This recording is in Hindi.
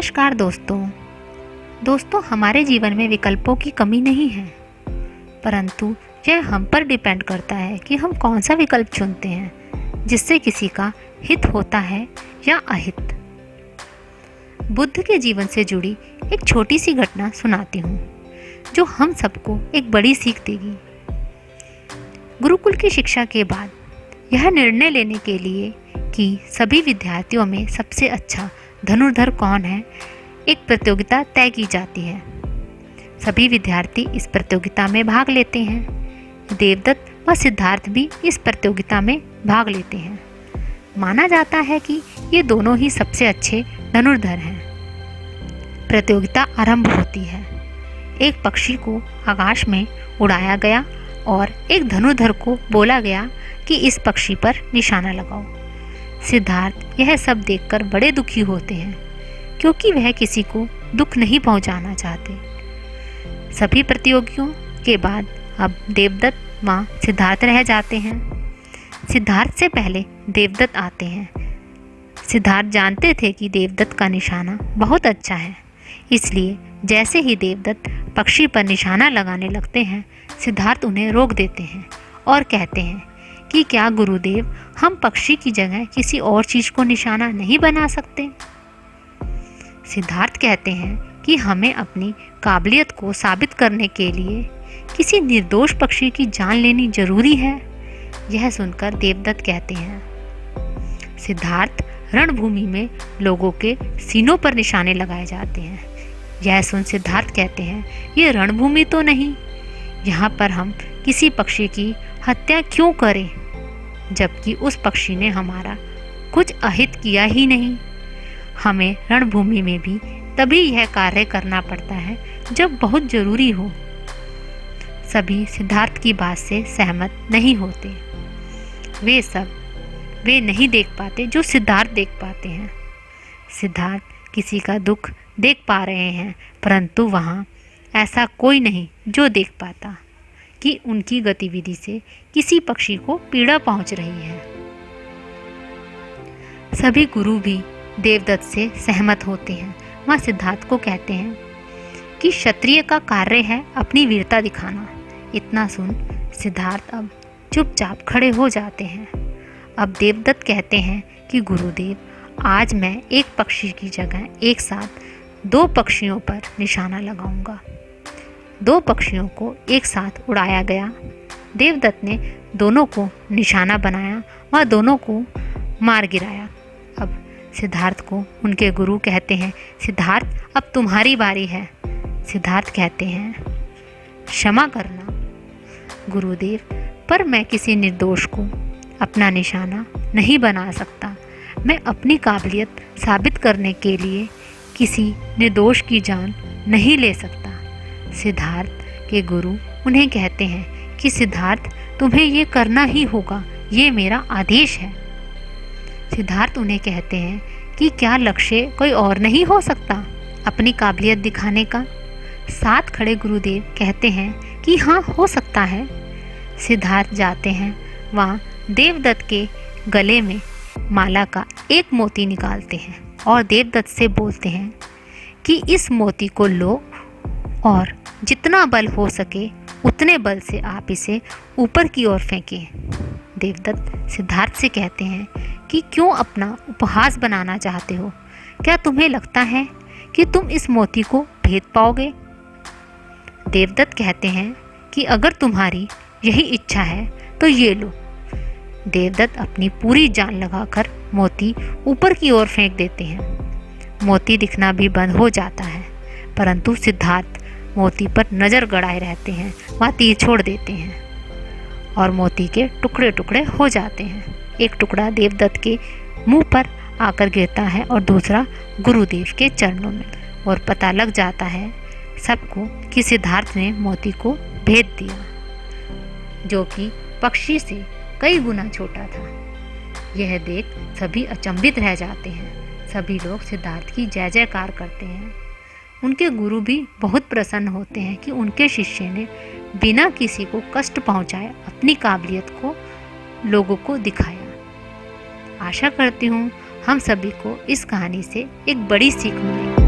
नमस्कार दोस्तों हमारे जीवन में विकल्पों की कमी नहीं है, परंतु यह हम पर डिपेंड करता है कि हम कौन सा विकल्प चुनते हैं जिससे किसी का हित होता है या अहित। बुद्ध के जीवन से जुड़ी एक छोटी सी घटना सुनाती हूँ जो हम सबको एक बड़ी सीख देगी। गुरुकुल की शिक्षा के बाद यह निर्णय लेने के लिए कि सभी विद्यार्थियों में सबसे अच्छा धनुर्धर कौन है, एक प्रतियोगिता तय की जाती है। सभी विद्यार्थी इस प्रतियोगिता में भाग लेते हैं। देवदत्त व सिद्धार्थ भी इस प्रतियोगिता में भाग लेते हैं। माना जाता है कि ये दोनों ही सबसे अच्छे धनुर्धर हैं। प्रतियोगिता आरंभ होती है। एक पक्षी को आकाश में उड़ाया गया और एक धनुर्धर को बोला गया कि इस पक्षी पर निशाना लगाओ। सिद्धार्थ यह सब देखकर बड़े दुखी होते हैं क्योंकि वह किसी को दुख नहीं पहुंचाना चाहते। सभी प्रतियोगियों के बाद अब देवदत्त व सिद्धार्थ रह जाते हैं। सिद्धार्थ से पहले देवदत्त आते हैं। सिद्धार्थ जानते थे कि देवदत्त का निशाना बहुत अच्छा है, इसलिए जैसे ही देवदत्त पक्षी पर निशाना लगाने लगते हैं, सिद्धार्थ उन्हें रोक देते हैं और कहते हैं कि क्या गुरुदेव, हम पक्षी की जगह किसी और चीज को निशाना नहीं बना सकते? सिद्धार्थ कहते हैं कि हमें अपनी काबिलियत को साबित करने के लिए किसी निर्दोष पक्षी की जान लेनी जरूरी है। यह सुनकर देवदत्त कहते हैं, सिद्धार्थ, रणभूमि में लोगों के सीनों पर निशाने लगाए जाते हैं। यह सुन सिद्धार्थ कहते हैं, ये रणभूमि तो नहीं, यहाँ पर हम किसी पक्षी की हत्या क्यों करें, जबकि उस पक्षी ने हमारा कुछ अहित किया ही नहीं। हमें रणभूमि में भी तभी यह कार्य करना पड़ता है जब बहुत जरूरी हो। सभी सिद्धार्थ की बात से सहमत नहीं होते। वे नहीं देख पाते जो सिद्धार्थ देख पाते हैं। सिद्धार्थ किसी का दुख देख पा रहे हैं, परंतु वहाँ ऐसा कोई नहीं जो देख पाता कि उनकी गतिविधि से किसी पक्षी को पीड़ा पहुंच रही है। सभी गुरु भी देवदत्त से सहमत होते हैं। वह सिद्धार्थ को कहते हैं कि क्षत्रिय का कार्य है अपनी वीरता दिखाना। इतना सुन सिद्धार्थ अब चुपचाप खड़े हो जाते हैं। अब देवदत्त कहते हैं कि गुरुदेव, आज मैं एक पक्षी की जगह एक साथ 2 पक्षियों पर निशाना लगाऊंगा। 2 पक्षियों को एक साथ उड़ाया गया। देवदत्त ने दोनों को निशाना बनाया व दोनों को मार गिराया। अब सिद्धार्थ को उनके गुरु कहते हैं, सिद्धार्थ, अब तुम्हारी बारी है। सिद्धार्थ कहते हैं, क्षमा करना गुरुदेव, पर मैं किसी निर्दोष को अपना निशाना नहीं बना सकता। मैं अपनी काबिलियत साबित करने के लिए किसी निर्दोष की जान नहीं ले सकता। सिद्धार्थ के गुरु उन्हें कहते हैं कि सिद्धार्थ, तुम्हें ये करना ही होगा, ये मेरा आदेश है। सिद्धार्थ उन्हें कहते हैं कि क्या लक्ष्य कोई और नहीं हो सकता अपनी काबिलियत दिखाने का? साथ खड़े गुरुदेव कहते हैं कि हाँ, हो सकता है। सिद्धार्थ जाते हैं, वहाँ देवदत्त के गले में माला का एक मोती निकालते हैं और देवदत्त से बोलते हैं कि इस मोती को लो और जितना बल हो सके उतने बल से आप इसे ऊपर की ओर फेंकें। देवदत्त सिद्धार्थ से कहते हैं कि क्यों अपना उपहास बनाना चाहते हो? क्या तुम्हें लगता है कि तुम इस मोती को भेद पाओगे? देवदत्त कहते हैं कि अगर तुम्हारी यही इच्छा है तो ये लो। देवदत्त अपनी पूरी जान लगाकर मोती ऊपर की ओर फेंक देते हैं। मोती दिखना भी बंद हो जाता है, परंतु सिद्धार्थ मोती पर नज़र गड़ाए रहते हैं। वह तीर छोड़ देते हैं और मोती के टुकड़े टुकड़े हो जाते हैं। एक टुकड़ा देवदत्त के मुंह पर आकर गिरता है और दूसरा गुरुदेव के चरणों में, और पता लग जाता है सबको कि सिद्धार्थ ने मोती को भेद दिया, जो कि पक्षी से कई गुना छोटा था। यह देख सभी अचंभित रह जाते हैं। सभी लोग सिद्धार्थ की जय जयकार करते हैं। उनके गुरु भी बहुत प्रसन्न होते हैं कि उनके शिष्य ने बिना किसी को कष्ट पहुंचाए अपनी काबिलियत को लोगों को दिखाया। आशा करती हूँ हम सभी को इस कहानी से एक बड़ी सीख मिलेगी।